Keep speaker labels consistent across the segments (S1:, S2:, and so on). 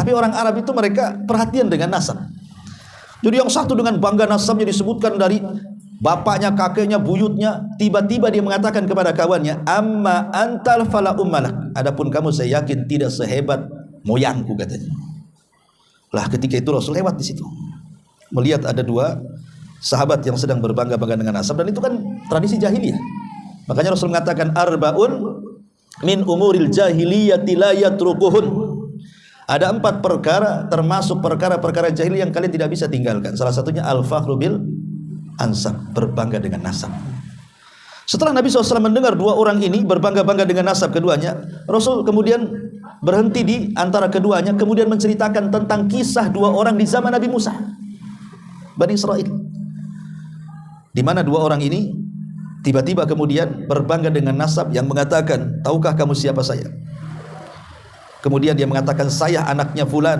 S1: Tapi orang Arab itu mereka perhatian dengan nasab. Jadi yang satu dengan bangga nasabnya disebutkan dari bapaknya, kakeknya, buyutnya. Tiba-tiba dia mengatakan kepada kawannya, amma antal fala ummalak. Adapun kamu saya yakin tidak sehebat moyangku, katanya. Lah ketika itu Rasul lewat di situ, melihat ada dua sahabat yang sedang berbangga-bangga dengan nasab, dan itu kan tradisi jahiliyah. Makanya Rasul mengatakan arbaun min umuril jahiliyati la yatrukuhun. Ada 4 perkara termasuk perkara-perkara jahiliyah yang kalian tidak bisa tinggalkan. Salah satunya al-fakhru bil ansab, berbangga dengan nasab. Setelah Nabi SAW mendengar dua orang ini berbangga-bangga dengan nasab keduanya, Rasul kemudian berhenti di antara keduanya, kemudian menceritakan tentang kisah dua orang di zaman Nabi Musa, Bani Israel, di mana dua orang ini tiba-tiba kemudian berbangga dengan nasab yang mengatakan, tahukah kamu siapa saya? Kemudian dia mengatakan, saya anaknya fulan,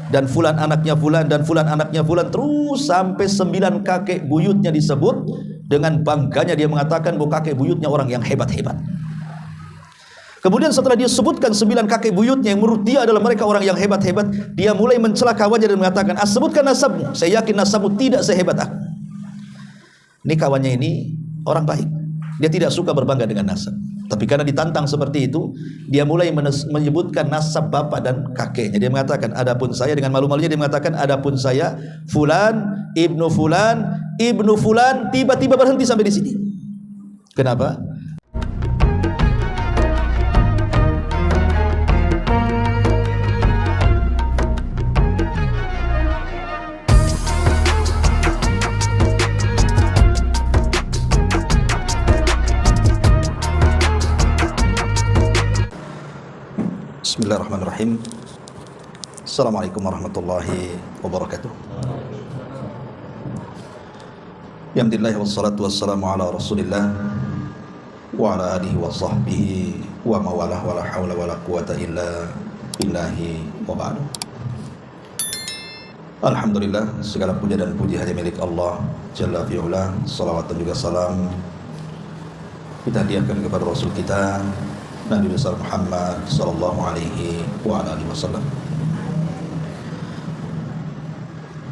S1: dan fulan anaknya fulan, dan fulan anaknya fulan, terus sampai 9 kakek buyutnya disebut. Dengan bangganya dia mengatakan bahwa kakek buyutnya orang yang hebat-hebat. Kemudian setelah dia sebutkan 9 kakek buyutnya yang menurut dia adalah mereka orang yang hebat-hebat, dia mulai mencela kawannya dan mengatakan, sebutkan nasabmu, saya yakin nasabmu tidak sehebat aku. Ini kawannya ini orang baik, dia tidak suka berbangga dengan nasab. Tapi karena ditantang seperti itu, dia mulai menyebutkan nasab bapak dan kakeknya. Dia mengatakan, adapun saya, dengan malu-malunya dia mengatakan, adapun saya fulan ibnu fulan ibnu fulan. Tiba-tiba berhenti sampai di sini. Kenapa? Bismillahirrahmanirrahim. Assalamualaikum warahmatullahi wabarakatuh. Alhamdulillah wassalatu wassalamu ala Rasulillah wa ala alihi wa sahbihi wa mawalah wa la hawla wa la quwata illa billahi wa ba'du. Alhamdulillah, segala puja dan puji hanya milik Allah Jalla fi'ula. Salawat dan juga salam kita hadiahkan kepada Rasul kita Nabi besar Muhammad sallallahu alaihi wa alihi wasallam.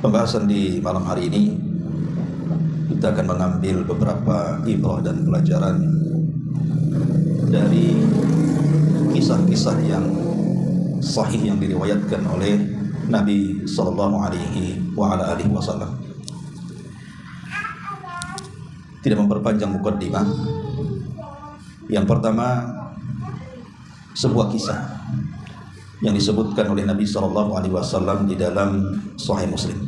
S1: Pembahasan di malam hari ini kita akan mengambil beberapa ibrah dan pelajaran dari kisah-kisah yang sahih yang diriwayatkan oleh Nabi sallallahu alaihi wa alihi wasallam. Tidak memperpanjang mukaddimah, yang pertama sebuah kisah yang disebutkan oleh Nabi SAW di dalam Sahih Muslim.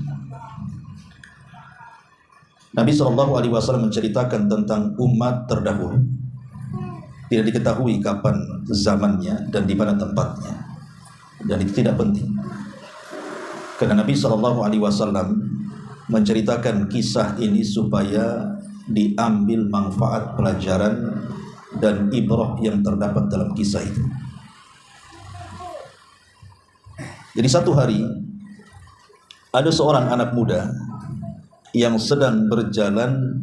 S1: Nabi SAW menceritakan tentang umat terdahulu. Tidak diketahui kapan zamannya dan di mana tempatnya, dan itu tidak penting, karena Nabi SAW menceritakan kisah ini supaya diambil manfaat, pelajaran dan ibrah yang terdapat dalam kisah itu. Jadi satu hari ada seorang anak muda yang sedang berjalan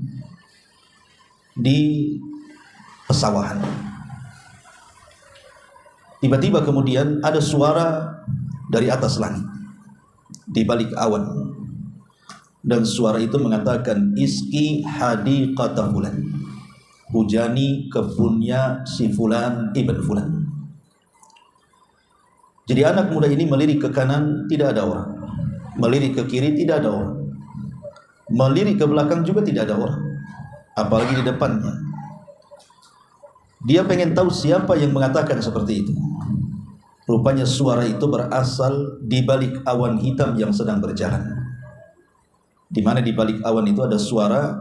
S1: di pesawahan. Tiba-tiba kemudian ada suara dari atas langit, di balik awan, dan suara itu mengatakan, iski hadiqata fulan, hujani kebunnya si fulan ibn fulan. Jadi anak muda ini melirik ke kanan, tidak ada orang. Melirik ke kiri, tidak ada orang. Melirik ke belakang juga tidak ada orang, apalagi di depannya. Dia pengen tahu siapa yang mengatakan seperti itu. Rupanya suara itu berasal di balik awan hitam yang sedang berjalan. Di mana di balik awan itu ada suara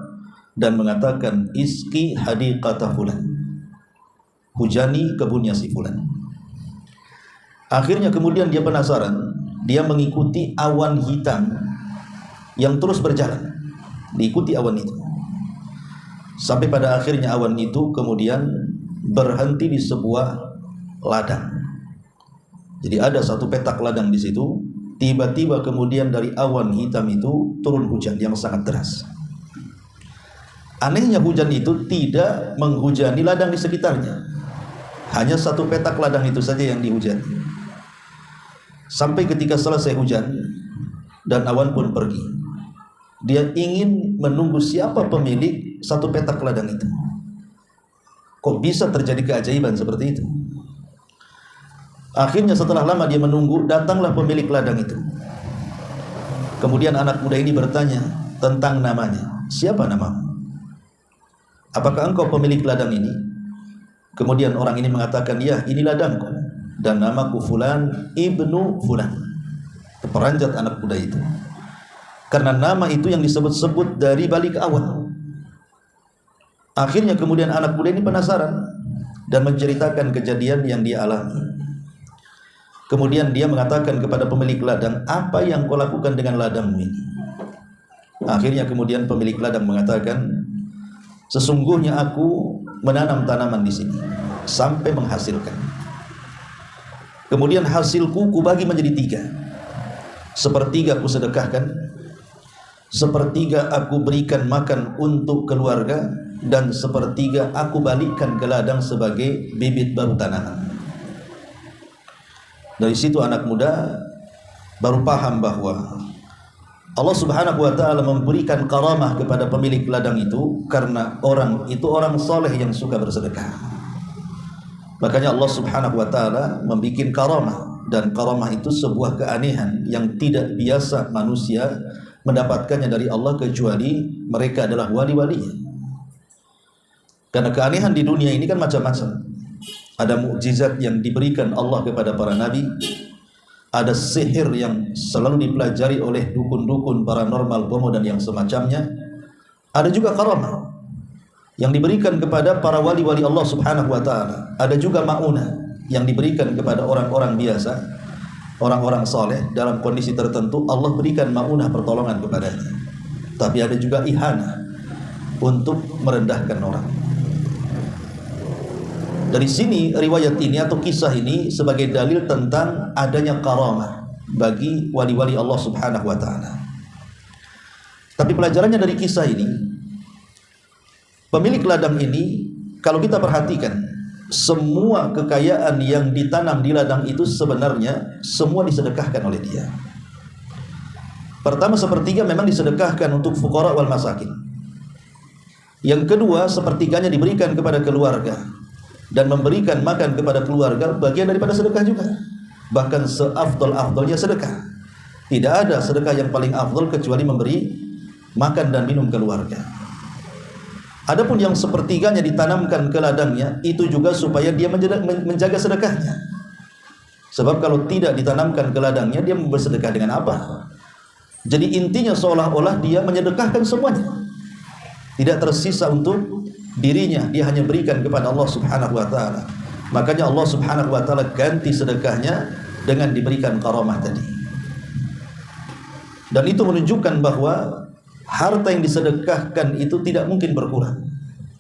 S1: dan mengatakan, iski hadiqata fulan, hujani kebunnya si fulan. Akhirnya kemudian dia penasaran, dia mengikuti awan hitam yang terus berjalan, diikuti awan itu, sampai pada akhirnya awan itu kemudian berhenti di sebuah ladang. Jadi ada satu petak ladang di situ. Tiba-tiba kemudian dari awan hitam itu turun hujan yang sangat deras. Anehnya hujan itu tidak menghujani ladang di sekitarnya, hanya satu petak ladang itu saja yang dihujani. sampai ketika selesai hujan dan awan pun pergi. Dia ingin menunggu siapa pemilik satu petak ladang itu. Kok bisa terjadi keajaiban seperti itu? Akhirnya setelah lama dia menunggu, datanglah pemilik ladang itu. Kemudian anak muda ini bertanya tentang namanya. Siapa namamu? Apakah engkau pemilik ladang ini? Kemudian orang ini mengatakan, ya, ini ladangku dan namaku Fulan ibnu Fulan. Terperanjat anak muda itu, karena nama itu yang disebut-sebut dari balik awal. Akhirnya kemudian anak muda ini penasaran dan menceritakan kejadian yang dia alami. Kemudian dia mengatakan kepada pemilik ladang, apa yang kau lakukan dengan ladangmu ini? Akhirnya kemudian pemilik ladang mengatakan, sesungguhnya aku menanam tanaman di sini sampai menghasilkan. Kemudian hasilku kubagi menjadi 3. Sepertiga aku sedekahkan, sepertiga aku berikan makan untuk keluarga, dan sepertiga aku balikkan ke ladang sebagai bibit baru tanaman. Dari situ anak muda baru paham bahwa Allah Subhanahu wa ta'ala memberikan karamah kepada pemilik ladang itu karena orang itu orang soleh yang suka bersedekah. Makanya Allah Subhanahu wa ta'ala membuat karamah, dan karamah itu sebuah keanehan yang tidak biasa manusia mendapatkannya dari Allah kecuali mereka adalah wali-walinya. Karena keanehan di dunia ini kan macam-macam. Ada mukjizat yang diberikan Allah kepada para nabi, ada sihir yang selalu dipelajari oleh dukun-dukun paranormal, bomo dan yang semacamnya. Ada juga karamah yang diberikan kepada para wali-wali Allah Subhanahu wa ta'ala. Ada juga ma'unah yang diberikan kepada orang-orang biasa, orang-orang soleh dalam kondisi tertentu. Allah berikan ma'unah pertolongan kepadanya. Tapi ada juga ihana untuk merendahkan orang. Dari sini riwayat ini atau kisah ini sebagai dalil tentang adanya karamah bagi wali-wali Allah Subhanahu wa ta'ala. Tapi pelajarannya dari kisah ini, pemilik ladang ini, kalau kita perhatikan, semua kekayaan yang ditanam di ladang itu sebenarnya semua disedekahkan oleh dia. Pertama, sepertiga memang disedekahkan untuk fuqara wal masakin. Yang kedua, sepertiganya diberikan kepada keluarga, dan memberikan makan kepada keluarga bagian daripada sedekah juga. Bahkan seafdal-afdalnya sedekah. Tidak ada sedekah yang paling afdal kecuali memberi makan dan minum keluarga. Adapun yang sepertiganya ditanamkan ke ladangnya, itu juga supaya dia menjaga sedekahnya. Sebab kalau tidak ditanamkan ke ladangnya, dia bersedekah dengan apa? Jadi intinya seolah-olah dia menyedekahkan semuanya. Tidak tersisa untuk dirinya, dia hanya berikan kepada Allah Subhanahu wa ta'ala. Makanya Allah Subhanahu wa ta'ala ganti sedekahnya dengan diberikan karamah tadi. Dan itu menunjukkan bahwa harta yang disedekahkan itu tidak mungkin berkurang,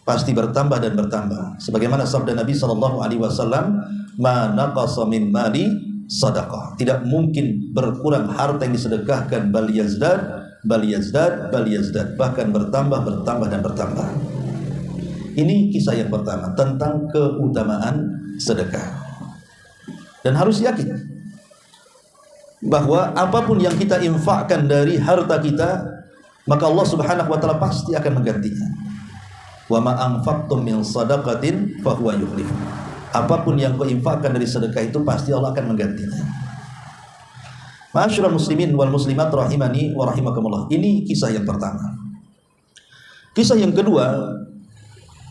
S1: pasti bertambah dan bertambah. Sebagaimana sabda Nabi SAW, "Ma naqasa min mali sadaqah." Tidak mungkin berkurang harta yang disedekahkan, bal yazdad, bal yazdad, bal yazdad, bahkan bertambah, bertambah dan bertambah. Ini kisah yang pertama tentang keutamaan sedekah. Dan harus yakin bahwa apapun yang kita infakkan dari harta kita, maka Allah Subhanahu wa ta'ala pasti akan menggantinya. Wa ma anfaqtum min shadaqatin fa huwa yukhlif. Apapun yang kau infakkan dari sedekah itu pasti Allah akan menggantinya. Ma'asyiral muslimin wal muslimat rahimani wa rahimakumullah. Ini kisah yang pertama. Kisah yang kedua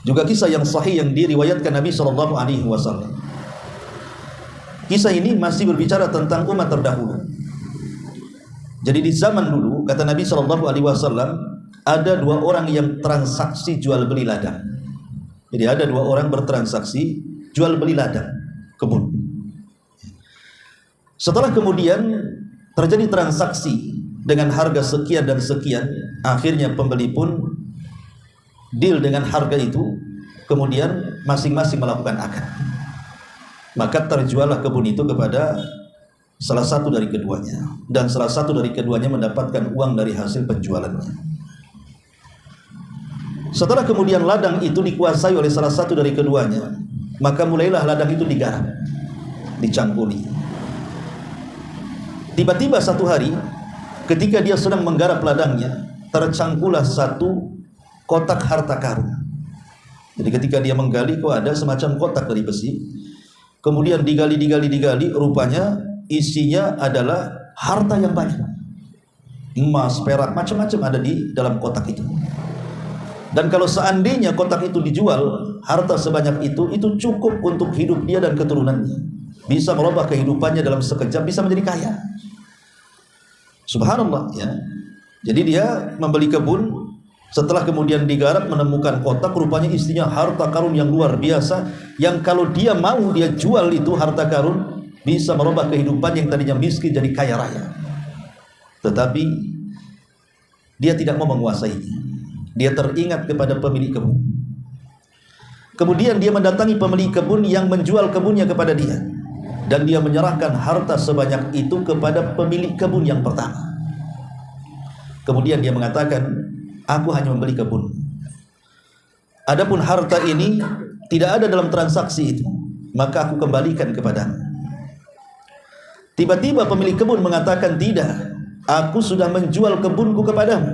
S1: juga kisah yang sahih yang diriwayatkan Nabi sallallahu alaihi wasallam. Kisah ini masih berbicara tentang umat terdahulu. Jadi di zaman dulu, kata Nabi SAW, ada 2 orang yang transaksi jual beli ladang. Jadi ada 2 orang bertransaksi jual beli ladang kebun. Setelah kemudian terjadi transaksi dengan harga sekian dan sekian, akhirnya pembeli pun deal dengan harga itu, kemudian masing-masing melakukan akad. Maka terjuallah kebun itu kepada salah satu dari keduanya, dan salah satu dari keduanya mendapatkan uang dari hasil penjualannya. Setelah kemudian ladang itu dikuasai oleh salah satu dari keduanya, maka mulailah ladang itu digarap, dicampuri. Tiba-tiba satu hari ketika dia sedang menggarap ladangnya, tercangkulah satu kotak harta karun. Jadi ketika dia menggali, kok ada semacam kotak dari besi. Kemudian digali, rupanya isinya adalah harta yang banyak. Emas, perak, macam-macam ada di dalam kotak itu. Dan kalau seandainya kotak itu dijual, harta sebanyak itu cukup untuk hidup dia dan keturunannya. Bisa merubah kehidupannya dalam sekejap, bisa menjadi kaya. Subhanallah, ya. Jadi dia membeli kebun. Setelah kemudian digarap, menemukan kotak, rupanya isinya harta karun yang luar biasa, yang kalau dia mau, dia jual itu harta karun, bisa merubah kehidupan yang tadinya miskin jadi kaya raya. Tetapi dia tidak mau menguasainya. Dia teringat kepada pemilik kebun. Kemudian dia mendatangi pemilik kebun yang menjual kebunnya kepada dia, dan dia menyerahkan harta sebanyak itu kepada pemilik kebun yang pertama. Kemudian dia mengatakan, aku hanya membeli kebun. Adapun harta ini tidak ada dalam transaksi itu, maka aku kembalikan kepadamu. Tiba-tiba pemilik kebun mengatakan, tidak, aku sudah menjual kebunku kepadamu,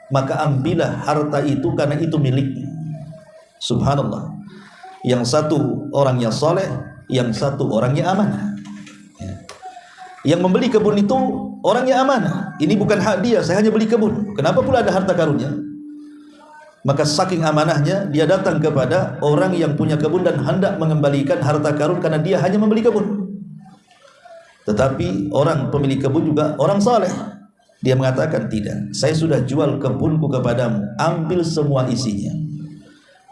S1: maka ambillah harta itu karena itu milikmu. Subhanallah. Yang satu orangnya soleh, yang satu orangnya amanah. Yang membeli kebun itu orangnya amanah. Ini bukan hak dia, saya hanya beli kebun. Kenapa pula ada harta karunnya? Maka saking amanahnya, dia datang kepada orang yang punya kebun dan hendak mengembalikan harta karun karena dia hanya membeli kebun. Tetapi orang pemilik kebun juga orang saleh. Dia mengatakan, tidak, saya sudah jual kebunku kepadamu, ambil semua isinya.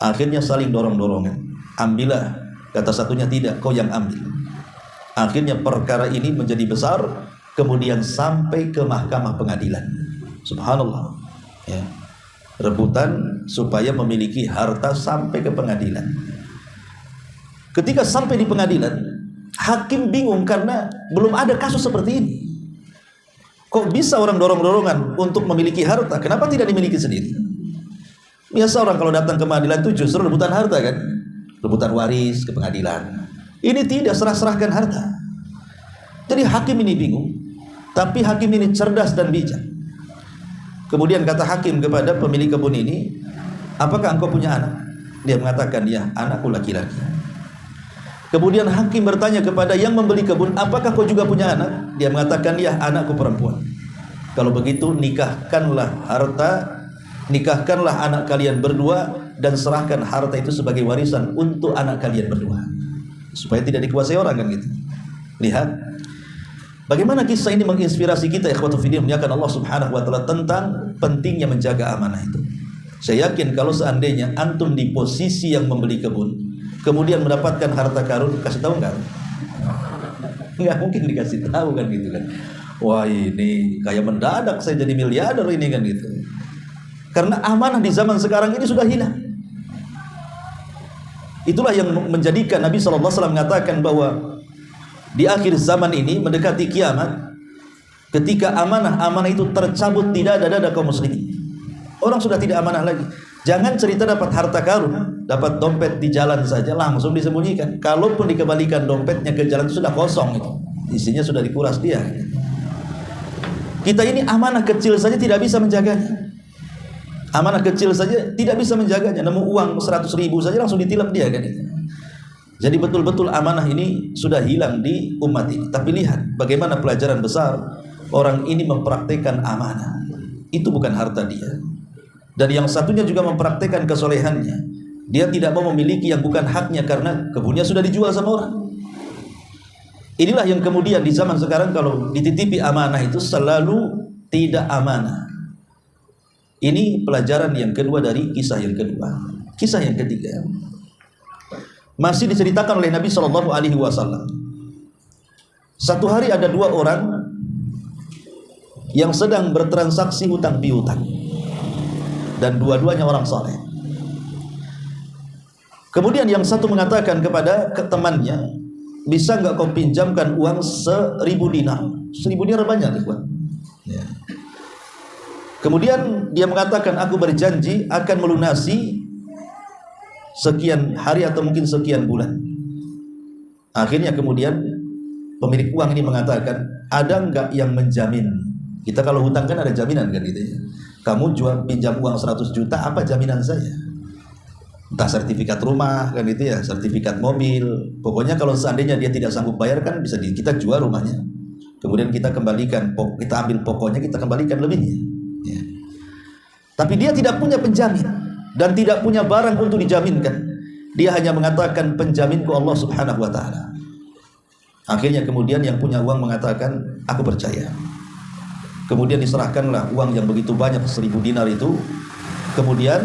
S1: Akhirnya saling dorong-dorongan. Ambillah. Kata satunya, tidak, kau yang ambil. Akhirnya perkara ini menjadi besar, kemudian sampai ke mahkamah pengadilan. Subhanallah, ya. Rebutan supaya memiliki harta sampai ke pengadilan. Ketika sampai di pengadilan, hakim bingung karena belum ada kasus seperti ini. Kok bisa orang dorong-dorongan untuk memiliki harta? Kenapa tidak dimiliki sendiri? Biasa orang kalau datang ke pengadilan itu justru rebutan harta, kan? Rebutan waris ke pengadilan. Ini tidak, serah-serahkan harta. Jadi hakim ini bingung, tapi hakim ini cerdas dan bijak. Kemudian kata hakim kepada pemilik kebun ini, apakah engkau punya anak? Dia mengatakan, ya, anakku laki-laki. Kemudian hakim bertanya kepada yang membeli kebun, apakah kau juga punya anak? Dia mengatakan, ya, anakku perempuan. Kalau begitu nikahkanlah harta, nikahkanlah anak kalian berdua, dan serahkan harta itu sebagai warisan untuk anak kalian berdua, supaya tidak dikuasai orang, kan gitu. Lihat bagaimana kisah ini menginspirasi kita, ikhwatu fiddin, muliakan Allah Subhanahu wa taala, tentang pentingnya menjaga amanah itu. Saya yakin kalau seandainya antum di posisi yang membeli kebun, kemudian mendapatkan harta karun, kasih tahu enggak? Enggak mungkin dikasih tahu, kan gitu kan. Wah, ini kayak mendadak saya jadi miliarder ini, kan gitu. Karena amanah di zaman sekarang ini sudah hilang. Itulah yang menjadikan Nabi SAW mengatakan bahwa di akhir zaman ini mendekati kiamat, ketika amanah itu tercabut di dada-dada kaum muslimin. Orang sudah tidak amanah lagi. Jangan cerita dapat harta karun, dapat dompet di jalan saja langsung disembunyikan. Kalaupun dikembalikan dompetnya ke jalan itu sudah kosong itu. Isinya sudah dikuras dia. Kita ini amanah kecil saja tidak bisa menjaganya. Amanah kecil saja tidak bisa menjaganya. Nemu uang 100.000 saja langsung ditilap dia, kan itu. Jadi betul-betul amanah ini sudah hilang di umat ini. Tapi lihat bagaimana pelajaran besar. Orang ini mempraktekkan amanah. Itu bukan harta dia. Dan yang satunya juga mempraktekkan kesolehannya. Dia tidak mau memiliki yang bukan haknya karena kebunnya sudah dijual sama orang. Inilah yang kemudian di zaman sekarang kalau dititipi amanah itu selalu tidak amanah. Ini pelajaran yang kedua dari kisah yang kedua. Kisah yang ketiga masih diceritakan oleh Nabi SAW. Satu hari ada dua orang yang sedang bertransaksi hutang piutang, dan dua-duanya orang saleh. Kemudian yang satu mengatakan kepada temannya, bisa nggak kau pinjamkan uang 1.000 dinar? 1.000 dinar banyak, ikhwan. Ya. Kemudian dia mengatakan, aku berjanji akan melunasi sekian hari atau mungkin sekian bulan. Akhirnya kemudian pemilik uang ini mengatakan, ada enggak yang menjamin? Kita kalau hutang kan ada jaminan kan gitu ya. Kamu jual pinjam uang 100 juta, apa jaminan saya? Entah sertifikat rumah kan gitu ya, sertifikat mobil. Pokoknya kalau seandainya dia tidak sanggup bayar kan bisa kita jual rumahnya. Kemudian kita kembalikan, kita ambil pokoknya, kita kembalikan lebihnya. Ya. Tapi dia tidak punya penjamin dan tidak punya barang untuk dijaminkan. Dia hanya mengatakan penjaminku Allah Subhanahu wa taala. Akhirnya kemudian yang punya uang mengatakan, aku percaya. Kemudian diserahkanlah uang yang begitu banyak, 1000 dinar itu. Kemudian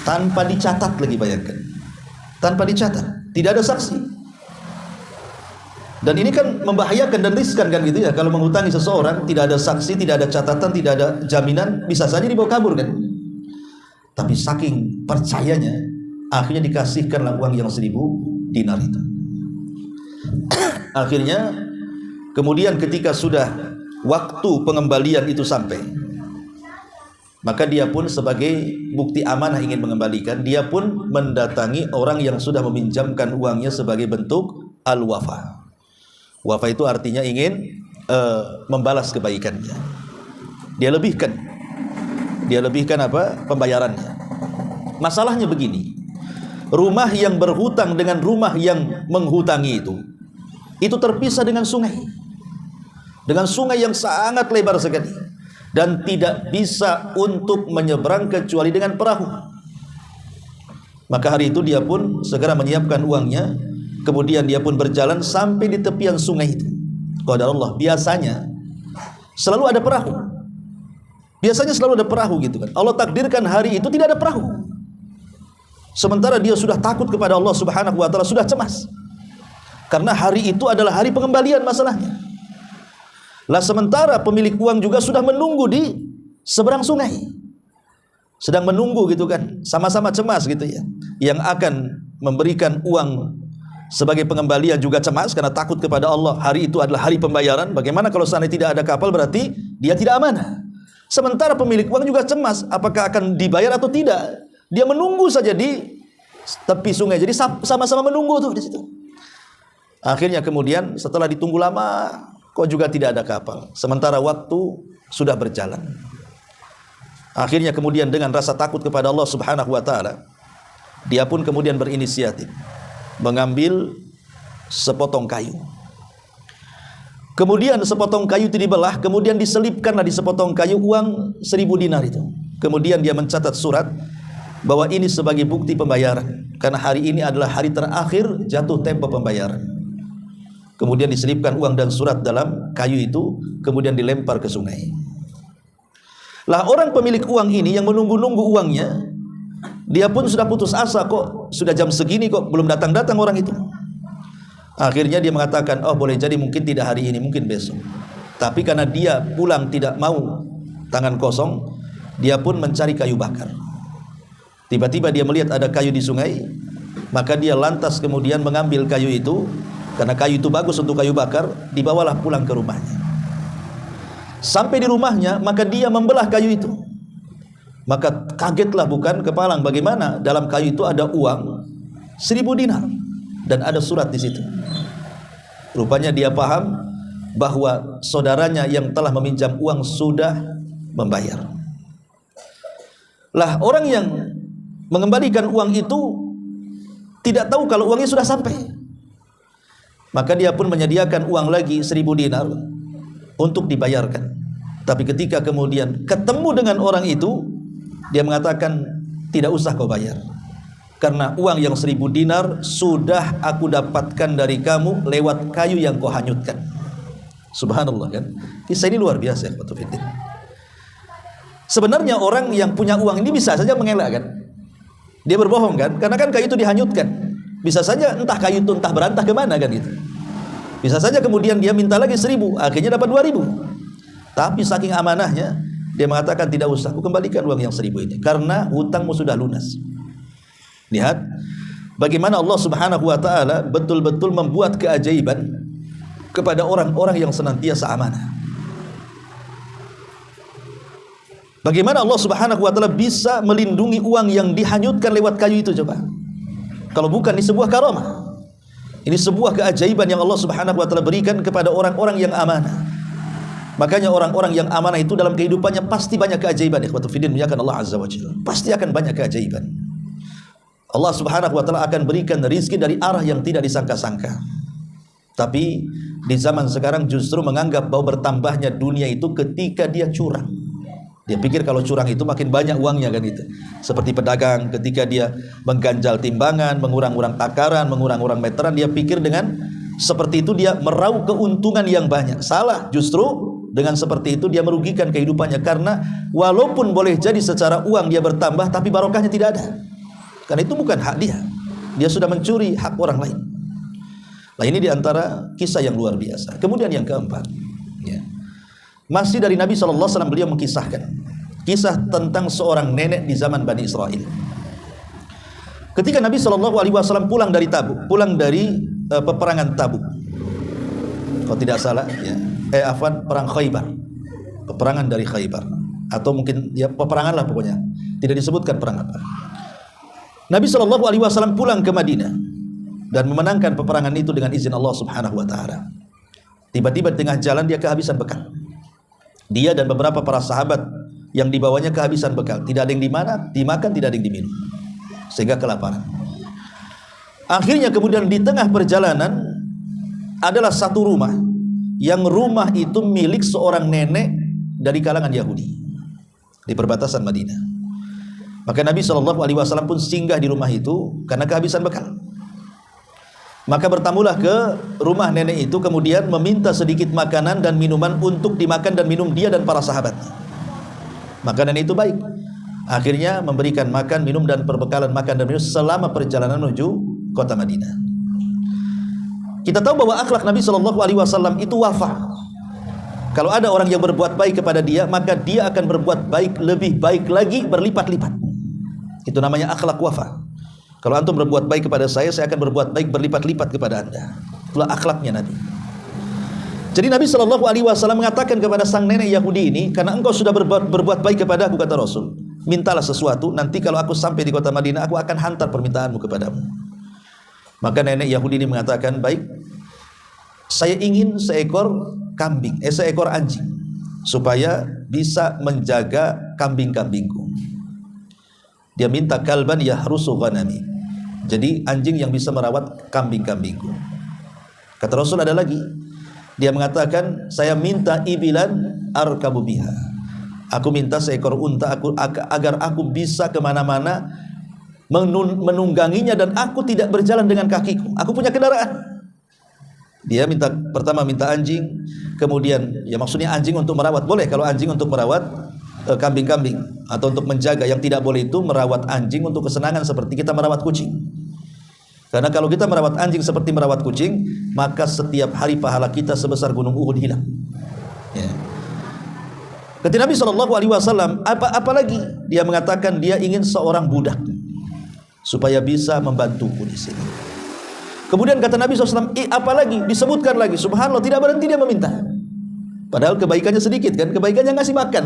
S1: tanpa dicatat lagi, bayangkan. Tanpa dicatat, tidak ada saksi. Dan ini kan membahayakan dan riskan kan gitu ya. Kalau menghutangi seseorang, tidak ada saksi, tidak ada catatan, tidak ada jaminan, bisa saja dibawa kabur kan. Tapi saking percayanya, akhirnya dikasihkanlah uang yang 1000 dinar itu. Akhirnya kemudian ketika sudah waktu pengembalian itu sampai, maka dia pun sebagai bukti amanah ingin mengembalikan, dia pun mendatangi orang yang sudah meminjamkan uangnya sebagai bentuk al-wafa. Wafa itu artinya ingin membalas kebaikannya. Dia lebihkan apa? Pembayarannya. Masalahnya begini, rumah yang berhutang dengan rumah yang menghutangi itu terpisah dengan sungai. Dengan sungai yang sangat lebar sekali, dan tidak bisa untuk menyeberang kecuali dengan perahu. Maka hari itu dia pun segera menyiapkan uangnya, kemudian dia pun berjalan sampai di tepian sungai itu. Qadar Allah, biasanya selalu ada perahu. Biasanya selalu ada perahu gitu kan. Allah takdirkan hari itu tidak ada perahu. Sementara dia sudah takut kepada Allah Subhanahu wa taala, sudah cemas. Karena hari itu adalah hari pengembalian masalahnya. Lah sementara pemilik uang juga sudah menunggu di seberang sungai, sedang menunggu gitu kan, sama-sama cemas gitu ya. Yang akan memberikan uang sebagai pengembalian juga cemas karena takut kepada Allah. Hari itu adalah hari pembayaran. Bagaimana kalau seandainya tidak ada kapal, berarti dia tidak amanah. Sementara pemilik uang juga cemas, apakah akan dibayar atau tidak. Dia menunggu saja di tepi sungai. Jadi sama-sama menunggu tuh di situ. Akhirnya kemudian setelah ditunggu lama, kok juga tidak ada kapal. Sementara waktu sudah berjalan. Akhirnya kemudian dengan rasa takut kepada Allah Subhanahu wa taala, dia pun kemudian berinisiatif mengambil sepotong kayu. Kemudian sepotong kayu itu dibelah, kemudian diselipkanlah di sepotong kayu uang 1000 dinar itu. Kemudian dia mencatat surat bahwa ini sebagai bukti pembayaran, karena hari ini adalah hari terakhir jatuh tempo pembayaran. Kemudian diselipkan uang dan surat dalam kayu itu, kemudian dilempar ke sungai. Lah orang pemilik uang ini yang menunggu-nunggu uangnya, dia pun sudah putus asa, kok sudah jam segini kok belum datang-datang orang itu. Akhirnya dia mengatakan, oh boleh jadi mungkin tidak hari ini, mungkin besok. Tapi karena dia pulang tidak mau tangan kosong, dia pun mencari kayu bakar. Tiba-tiba dia melihat ada kayu di sungai, maka dia lantas kemudian mengambil kayu itu. Karena kayu itu bagus untuk kayu bakar, dibawalah pulang ke rumahnya. Sampai di rumahnya, maka dia membelah kayu itu. Maka kagetlah bukan kepalang, bagaimana dalam kayu itu ada uang 1000 dinar dan ada surat di situ. Rupanya dia paham bahwa saudaranya yang telah meminjam uang sudah membayar. Lah orang yang mengembalikan uang itu tidak tahu kalau uangnya sudah sampai. Maka dia pun menyediakan uang lagi 1000 dinar untuk dibayarkan. Tapi ketika kemudian ketemu dengan orang itu, dia mengatakan, tidak usah kau bayar, karena uang yang 1000 dinar sudah aku dapatkan dari kamu lewat kayu yang kau hanyutkan. Subhanallah kan. Kisah ini luar biasa. Sebenarnya orang yang punya uang ini bisa saja mengelak kan. Dia berbohong kan, karena kan kayu itu dihanyutkan. Bisa saja entah kayu itu entah berantah kemana kan gitu. Bisa saja kemudian dia minta lagi 1000, akhirnya dapat 2000. Tapi saking amanahnya, dia mengatakan tidak usah, aku kembalikan uang yang 1000 ini, karena hutangmu sudah lunas. Lihat bagaimana Allah Subhanahu wa taala betul-betul membuat keajaiban kepada orang-orang yang senantiasa amanah. Bagaimana Allah Subhanahu wa taala bisa melindungi uang yang dihanyutkan lewat kayu itu, coba. Kalau bukan ini sebuah karamah. Ini sebuah keajaiban yang Allah Subhanahu wa taala berikan kepada orang-orang yang amanah. Makanya orang-orang yang amanah itu dalam kehidupannya pasti banyak keajaiban. Ikhwatu fiddin, muliakan Allah Azza wa Jalla. Pasti akan banyak keajaiban. Allah Subhanahu wa taala akan berikan rezeki dari arah yang tidak disangka-sangka. Tapi di zaman sekarang justru menganggap bahwa bertambahnya dunia itu ketika dia curang. Dia pikir kalau curang itu makin banyak uangnya kan itu. Seperti pedagang ketika dia mengganjal timbangan, mengurang-urang takaran, mengurang-urang meteran, dia pikir dengan seperti itu dia meraup keuntungan yang banyak. Salah, justru dengan seperti itu dia merugikan kehidupannya, karena walaupun boleh jadi secara uang dia bertambah tapi barokahnya tidak ada. Karena itu bukan hak dia. Dia sudah mencuri hak orang lain. Nah, ini diantara kisah yang luar biasa. Kemudian yang keempat, ya. Masih dari Nabi SAW, beliau mengisahkan kisah tentang seorang nenek di zaman Bani Israel. Ketika Nabi SAW pulang dari Tabuk, pulang dari peperangan Tabuk, kalau tidak salah, ya, perang Khaybar, peperangan dari Khaybar, atau mungkin ya peperangan lah pokoknya, tidak disebutkan perang apa. Nabi SAW pulang ke Madinah dan memenangkan peperangan itu dengan izin Allah Subhanahu wa taala. Tiba-tiba di tengah jalan dia kehabisan bekal. Dia dan beberapa para sahabat yang dibawanya kehabisan bekal. Tidak ada yang dimakan, tidak ada yang diminum. Sehingga kelaparan. Akhirnya kemudian di tengah perjalanan adalah satu rumah, yang rumah itu milik seorang nenek dari kalangan Yahudi di perbatasan Madinah. Maka Nabi SAW pun singgah di rumah itu karena kehabisan bekal. Maka bertamulah ke rumah nenek itu, kemudian meminta sedikit makanan dan minuman untuk dimakan dan minum dia dan para sahabatnya. Maka nenek itu baik. Akhirnya memberikan makan, minum dan perbekalan makan dan minum selama perjalanan menuju kota Madinah. Kita tahu bahwa akhlak Nabi SAW itu wafa. Kalau ada orang yang berbuat baik kepada dia, maka dia akan berbuat baik lebih baik lagi, berlipat-lipat. Itu namanya akhlak wafa. Kalau antum berbuat baik kepada saya akan berbuat baik berlipat-lipat kepada anda. Itulah akhlaknya Nabi. Jadi Nabi SAW mengatakan kepada sang nenek Yahudi ini, karena engkau sudah berbuat baik kepada aku, kata Rasul, mintalah sesuatu, nanti kalau aku sampai di kota Madinah, aku akan hantar permintaanmu kepadamu. Maka nenek Yahudi ini mengatakan, baik, saya ingin seekor anjing, supaya bisa menjaga kambing-kambingku. Dia minta kalban yahrusu ghanami, jadi anjing yang bisa merawat kambing-kambingku. Kata Rasul ada lagi, dia mengatakan, saya minta ibilan arkabu biha, aku minta seekor unta agar aku bisa kemana-mana menungganginya dan aku tidak berjalan dengan kakiku, aku punya kendaraan. Dia pertama minta anjing, kemudian ya maksudnya anjing untuk merawat boleh, kalau anjing untuk merawat kambing-kambing atau untuk menjaga. Yang tidak boleh itu merawat anjing untuk kesenangan seperti kita merawat kucing. Karena kalau kita merawat anjing seperti merawat kucing, maka setiap hari pahala kita sebesar gunung Uhud hilang. Ya. Ketika Nabi SAW, apalagi dia mengatakan dia ingin seorang budak supaya bisa membantuku di sini. Kemudian kata Nabi SAW, apalagi disebutkan lagi, subhanallah, tidak berhenti dia meminta. Padahal kebaikannya sedikit kan, kebaikannya ngasih makan.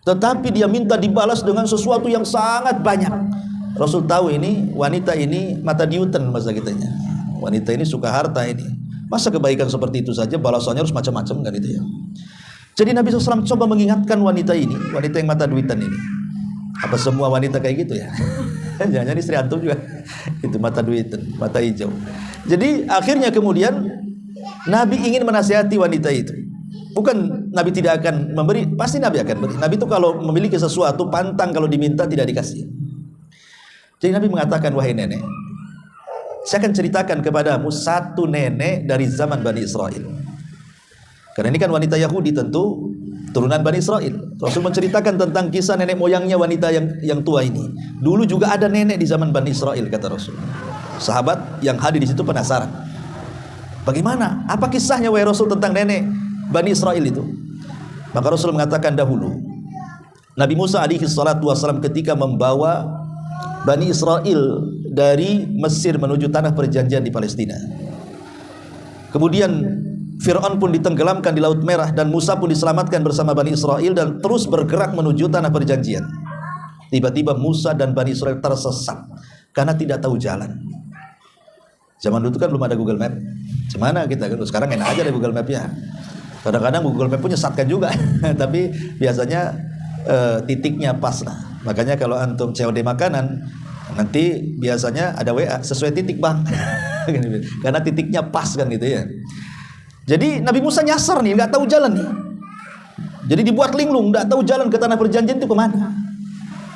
S1: Tetapi dia minta dibalas dengan sesuatu yang sangat banyak. Rasul tahu ini wanita ini mata diuten masa kitanya. Wanita ini suka harta ini. Masa kebaikan seperti itu saja balasannya harus macam-macam kan itu ya. Jadi Nabi SAW coba mengingatkan wanita ini, wanita yang mata duitan ini. Apa semua wanita kayak gitu ya? Jangan-jangan istri antum juga itu mata duitan, mata hijau. Jadi akhirnya kemudian Nabi ingin menasihati wanita itu. Bukan Nabi tidak akan memberi, pasti Nabi akan beri. Nabi itu kalau memiliki sesuatu pantang kalau diminta tidak dikasih. Jadi Nabi mengatakan, wahai nenek, saya akan ceritakan kepadamu satu nenek dari zaman Bani Israel. Karena ini kan wanita Yahudi, tentu turunan Bani Israel. Rasul menceritakan tentang kisah nenek moyangnya wanita yang tua ini. Dulu juga ada nenek di zaman Bani Israel, kata Rasul. Sahabat yang hadir di situ penasaran. Bagaimana? Apa kisahnya wahai Rasul tentang nenek Bani Israel itu? Maka Rasul mengatakan, dahulu Nabi Musa alaihi salatu wasallam ketika membawa Bani Israel dari Mesir menuju tanah perjanjian di Palestina. Kemudian Fir'aun pun ditenggelamkan di Laut Merah dan Musa pun diselamatkan bersama Bani Israel dan terus bergerak menuju tanah perjanjian. Tiba-tiba Musa dan Bani Israel tersesat karena tidak tahu jalan. Zaman dulu kan belum ada Google Map. Gimana kita kan? Sekarang enak aja ada Google Map ya. Kadang-kadang Google Map punya nyesatkan juga, tapi biasanya titiknya pas lah. Makanya kalau antum COD makanan, nanti biasanya ada WA sesuai titik bang, karena titiknya pas kan gitu ya. Jadi Nabi Musa nyasar nih, nggak tahu jalan nih. Jadi dibuat linglung, nggak tahu jalan ke tanah perjanjian itu kemana.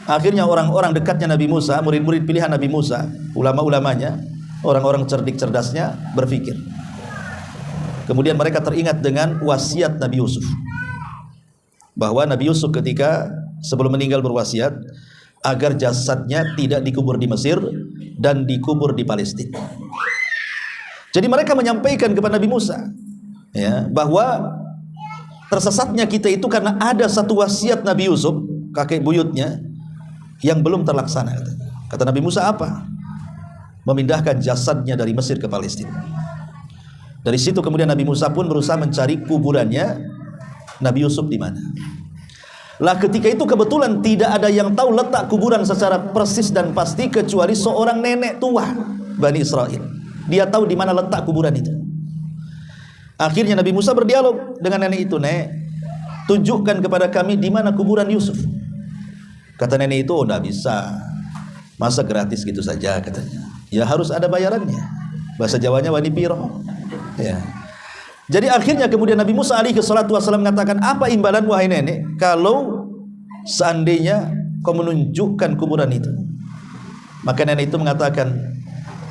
S1: Akhirnya orang-orang dekatnya Nabi Musa, murid-murid pilihan Nabi Musa, ulama-ulamanya, orang-orang cerdik cerdasnya berpikir. Kemudian mereka teringat dengan wasiat Nabi Yusuf, bahwa Nabi Yusuf ketika sebelum meninggal berwasiat agar jasadnya tidak dikubur di Mesir dan dikubur di Palestina. Jadi mereka menyampaikan kepada Nabi Musa, ya, bahwa tersesatnya kita itu karena ada satu wasiat Nabi Yusuf, kakek buyutnya, yang belum terlaksana. Kata Nabi Musa apa? Memindahkan jasadnya dari Mesir ke Palestina. Dari situ kemudian Nabi Musa pun berusaha mencari kuburannya Nabi Yusuf di mana. Lah ketika itu kebetulan tidak ada yang tahu letak kuburan secara persis dan pasti kecuali seorang nenek tua Bani Israel. Dia tahu di mana letak kuburan itu. Akhirnya Nabi Musa berdialog dengan nenek itu, "Nek, tunjukkan kepada kami di mana kuburan Yusuf." Kata nenek itu, "Oh, enggak bisa. Masa gratis gitu saja," katanya. "Ya harus ada bayarannya." Bahasa Jawanya wani piro. Ya. Jadi akhirnya kemudian Nabi Musa alaihi salatu wasallam mengatakan, "Apa imbalan wahai nenek kalau seandainya kau menunjukkan kuburan itu?" Maka nenek itu mengatakan,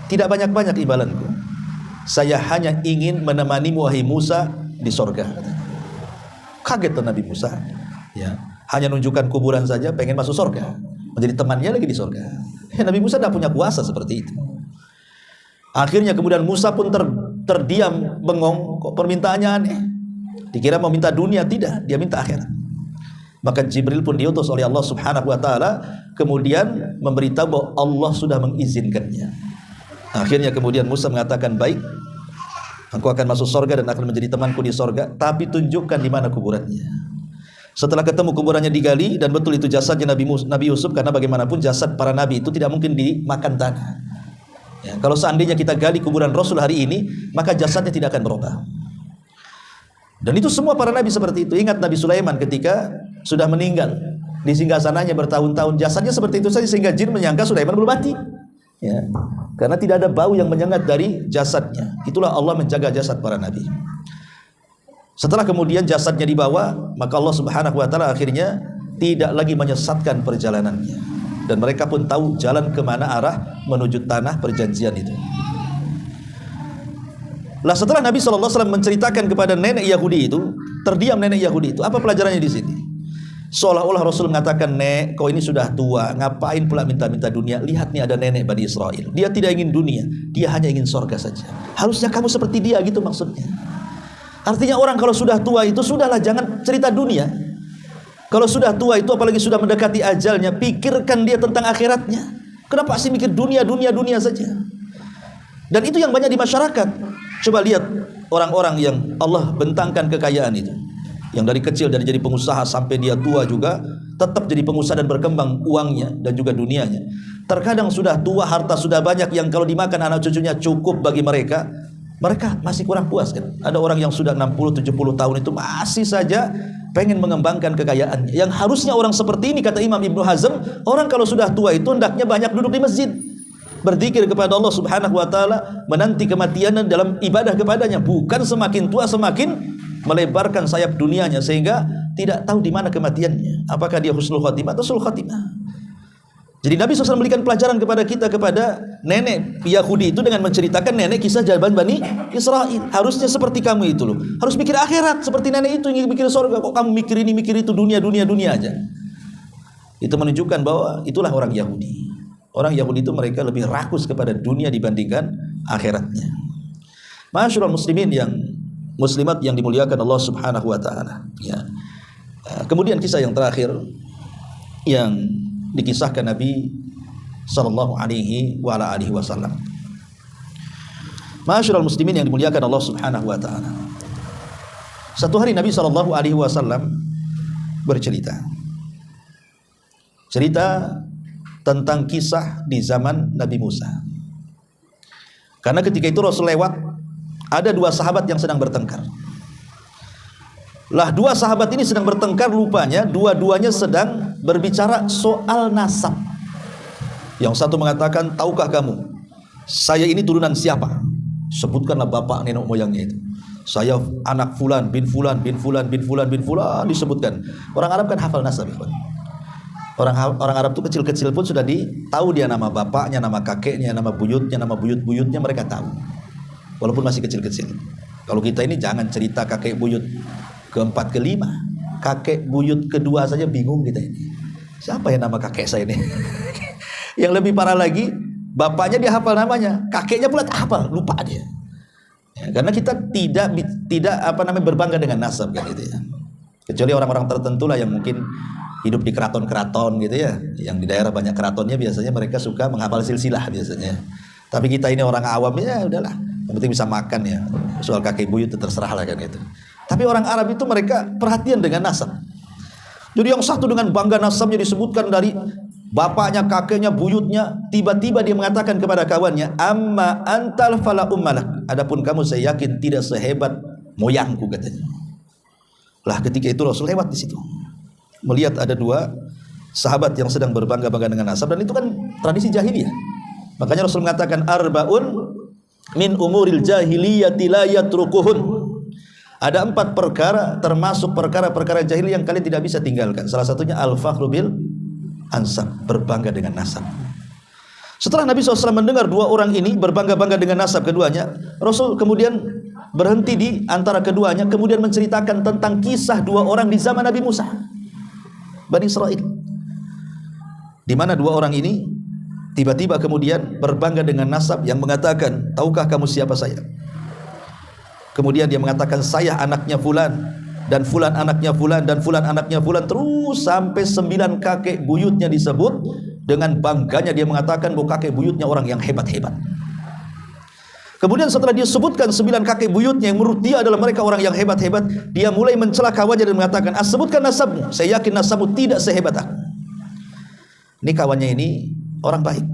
S1: "Tidak banyak-banyak imbalanku. Saya hanya ingin menemanimu wahai Musa di sorga." Kaget Nabi Musa. Ya, hanya nunjukkan kuburan saja pengen masuk sorga, menjadi temannya lagi di sorga. Nabi Musa tidak punya kuasa seperti itu. Akhirnya kemudian Musa pun terdiam bengong, kok permintaannya aneh. Dikira mau minta dunia, tidak, dia minta akhirat. Maka Jibril pun diutus oleh Allah Subhanahu wa taala kemudian memberitahu bahwa Allah sudah mengizinkannya. Akhirnya kemudian Musa mengatakan, "Baik, aku akan masuk surga dan akan menjadi temanku di surga, tapi tunjukkan di mana kuburannya." Setelah ketemu kuburannya digali dan betul itu jasadnya Nabi Yusuf, karena bagaimanapun jasad para nabi itu tidak mungkin dimakan tanah. Ya, kalau seandainya kita gali kuburan Rasul hari ini, maka jasadnya tidak akan berubah. Dan itu semua para nabi seperti itu. Ingat Nabi Sulaiman ketika sudah meninggal di singgasananya bertahun-tahun, jasadnya seperti itu saja sehingga jin menyangka Sulaiman belum mati. Ya, karena tidak ada bau yang menyengat dari jasadnya. Itulah Allah menjaga jasad para nabi. Setelah kemudian jasadnya dibawa, maka Allah Subhanahu wa taala akhirnya tidak lagi menyesatkan perjalanannya. Dan mereka pun tahu jalan kemana arah menuju tanah perjanjian itu. Lah setelah Nabi SAW menceritakan kepada nenek Yahudi itu, terdiam nenek Yahudi itu. Apa pelajarannya di sini? Seolah-olah Rasul mengatakan, "Nek, kau ini sudah tua, ngapain pula minta-minta dunia? Lihat nih ada nenek Bani Israel. Dia tidak ingin dunia, dia hanya ingin sorga saja. Harusnya kamu seperti dia," gitu maksudnya. Artinya orang kalau sudah tua itu sudahlah, jangan cerita dunia. Kalau sudah tua itu apalagi sudah mendekati ajalnya, pikirkan dia tentang akhiratnya. Kenapa sih mikir dunia saja? Dan itu yang banyak di masyarakat. Coba lihat orang-orang yang Allah bentangkan kekayaan itu, yang dari kecil dari jadi pengusaha sampai dia tua juga tetap jadi pengusaha dan berkembang uangnya dan juga dunianya. Terkadang sudah tua, harta sudah banyak, yang kalau dimakan anak cucunya cukup bagi mereka, mereka masih kurang puas kan. Ada orang yang sudah 60-70 tahun itu masih saja pengen mengembangkan kekayaannya. Yang harusnya orang seperti ini, kata Imam Ibnu Hazm, orang kalau sudah tua itu hendaknya banyak duduk di masjid, berzikir kepada Allah Subhanahu wa taala, menanti kematian dalam ibadah kepadanya. Bukan semakin tua semakin melebarkan sayap dunianya sehingga tidak tahu di mana kematiannya. Apakah dia husnul khatimah atau sul khatimah? Jadi Nabi SAW memberikan pelajaran kepada kita, kepada nenek Yahudi itu dengan menceritakan nenek kisah jawaban Bani Israel. Harusnya seperti kamu itu loh. Harus mikir akhirat seperti nenek itu ingin mikir surga. Kok kamu mikir ini mikir itu, dunia aja. Itu menunjukkan bahwa itulah orang Yahudi. Orang Yahudi itu mereka lebih rakus kepada dunia dibandingkan akhiratnya. Ma'asyiral muslimin yang muslimat yang dimuliakan Allah Subhanahu wa taala. Ya. Kemudian kisah yang terakhir yang dikisahkan Nabi sallallahu alaihi wasallam. Ma'asyiral muslimin yang dimuliakan Allah Subhanahu wa taala. Satu hari Nabi sallallahu alaihi wasallam bercerita tentang kisah di zaman Nabi Musa. Karena ketika itu Rasul lewat, ada dua sahabat yang sedang bertengkar. Lah dua sahabat ini sedang bertengkar, rupanya dua-duanya sedang berbicara soal nasab. Yang satu mengatakan, tahukah kamu saya ini turunan siapa? Sebutkanlah bapak nenek moyangnya itu. Saya anak fulan bin fulan bin fulan bin fulan bin fulan, disebutkan. Orang Arab kan hafal nasab. Orang Arab itu kecil-kecil pun sudah tahu dia nama bapaknya, nama kakeknya, nama buyutnya, nama buyut-buyutnya mereka tahu. Walaupun masih kecil-kecil. Kalau kita ini jangan cerita kakek buyut keempat kelima, kakek buyut kedua saja bingung kita ini. Siapa yang nama kakek saya ini? Yang lebih parah lagi, bapaknya dia hafal namanya, kakeknya pula tak hafal, lupa dia. Ya, karena kita tidak berbangga dengan nasab kan gitu ya. Kecuali orang-orang tertentu lah yang mungkin hidup di keraton-keraton gitu ya, yang di daerah banyak keratonnya, biasanya mereka suka menghafal silsilah biasanya. Tapi kita ini orang awam, ya udahlah, yang penting bisa makan ya. Soal kakek buyut itu terserah lah kan gitu. Tapi orang Arab itu mereka perhatian dengan nasab. Jadi yang satu dengan bangga nasabnya disebutkan dari bapaknya, kakeknya, buyutnya. Tiba-tiba dia mengatakan kepada kawannya, amma antal fala ummalak. Adapun kamu saya yakin tidak sehebat moyangku, katanya. Lah ketika itu Rasul lewat di situ, melihat ada dua sahabat yang sedang berbangga-bangga dengan nasab, dan itu kan tradisi jahiliyah. Makanya Rasul mengatakan arbaun min umuril jahiliyati la yatrukuhun. Ada 4 perkara termasuk perkara-perkara jahiliyah yang kalian tidak bisa tinggalkan. Salah satunya al-fakhru bil ansab, berbangga dengan nasab. Setelah Nabi SAW mendengar dua orang ini berbangga-bangga dengan nasab keduanya, Rasul kemudian berhenti di antara keduanya, kemudian menceritakan tentang kisah dua orang di zaman Nabi Musa, Bani Israel, di mana dua orang ini tiba-tiba kemudian berbangga dengan nasab yang mengatakan, tahukah kamu siapa saya? Kemudian dia mengatakan, saya anaknya fulan, dan fulan anaknya fulan, dan fulan anaknya fulan, terus sampai 9 kakek buyutnya disebut. Dengan bangganya dia mengatakan bahwa kakek buyutnya orang yang hebat-hebat. Kemudian setelah dia sebutkan 9 kakek buyutnya yang menurut dia adalah mereka orang yang hebat-hebat, dia mulai mencela kawannya dan mengatakan, sebutkan nasabmu, saya yakin nasabmu tidak sehebat aku. Ini kawannya ini orang baik,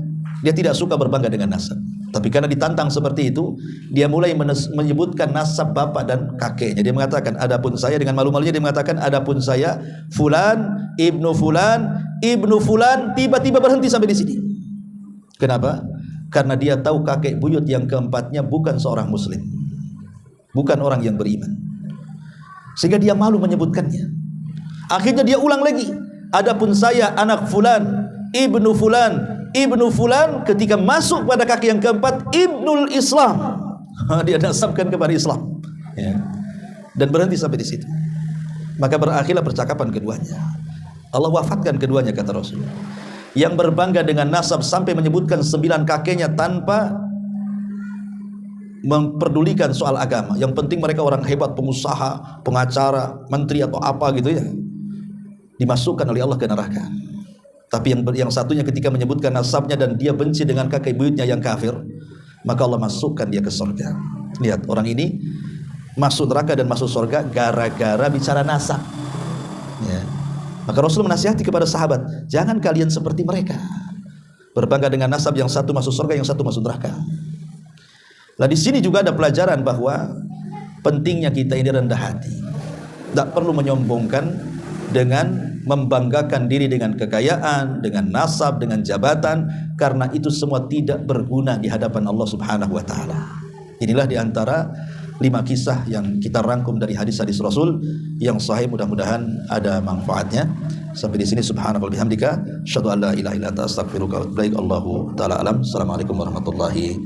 S1: dia tidak suka berbangga dengan nasab. Tapi karena ditantang seperti itu, dia mulai menyebutkan nasab bapak dan kakeknya. Dia mengatakan, adapun saya, dengan malu-malunya dia mengatakan, adapun saya fulan ibnu fulan ibnu fulan. Tiba-tiba berhenti sampai di sini. Kenapa? Karena dia tahu kakek buyut yang keempatnya bukan seorang muslim, bukan orang yang beriman, sehingga dia malu menyebutkannya. Akhirnya dia ulang lagi, adapun saya anak fulan ibnu fulan ibnu fulan. Ketika masuk pada kaki yang keempat, ibnul Islam, dia nasabkan kepada Islam ya. Dan berhenti sampai di situ. Maka berakhirlah percakapan keduanya. Allah wafatkan keduanya, kata Rasul. Yang berbangga dengan nasab sampai menyebutkan 9 kakeknya tanpa memperdulikan soal agama. Yang penting mereka orang hebat, pengusaha, pengacara, menteri atau apa gitu ya, dimasukkan oleh Allah ke neraka. Tapi yang satunya ketika menyebutkan nasabnya dan dia benci dengan kakek buyutnya yang kafir, maka Allah masukkan dia ke surga. Lihat, orang ini masuk neraka dan masuk surga gara-gara bicara nasab ya. Maka Rasul menasihati kepada sahabat, jangan kalian seperti mereka, berbangga dengan nasab, yang satu masuk surga, yang satu masuk neraka. Nah, di sini juga ada pelajaran bahwa pentingnya kita ini rendah hati, tidak perlu menyombongkan dengan membanggakan diri dengan kekayaan, dengan nasab, dengan jabatan, karena itu semua tidak berguna di hadapan Allah Subhanahu wa taala. Inilah di antara 5 kisah yang kita rangkum dari hadis-hadis Rasul yang sahih, mudah-mudahan ada manfaatnya. Sampai di sini, subhanallah bihamdika, asyhadu an la ilaha illa anta astaghfiruka wa atubu ilaik. Allahu taala alam. Assalamualaikum warahmatullahi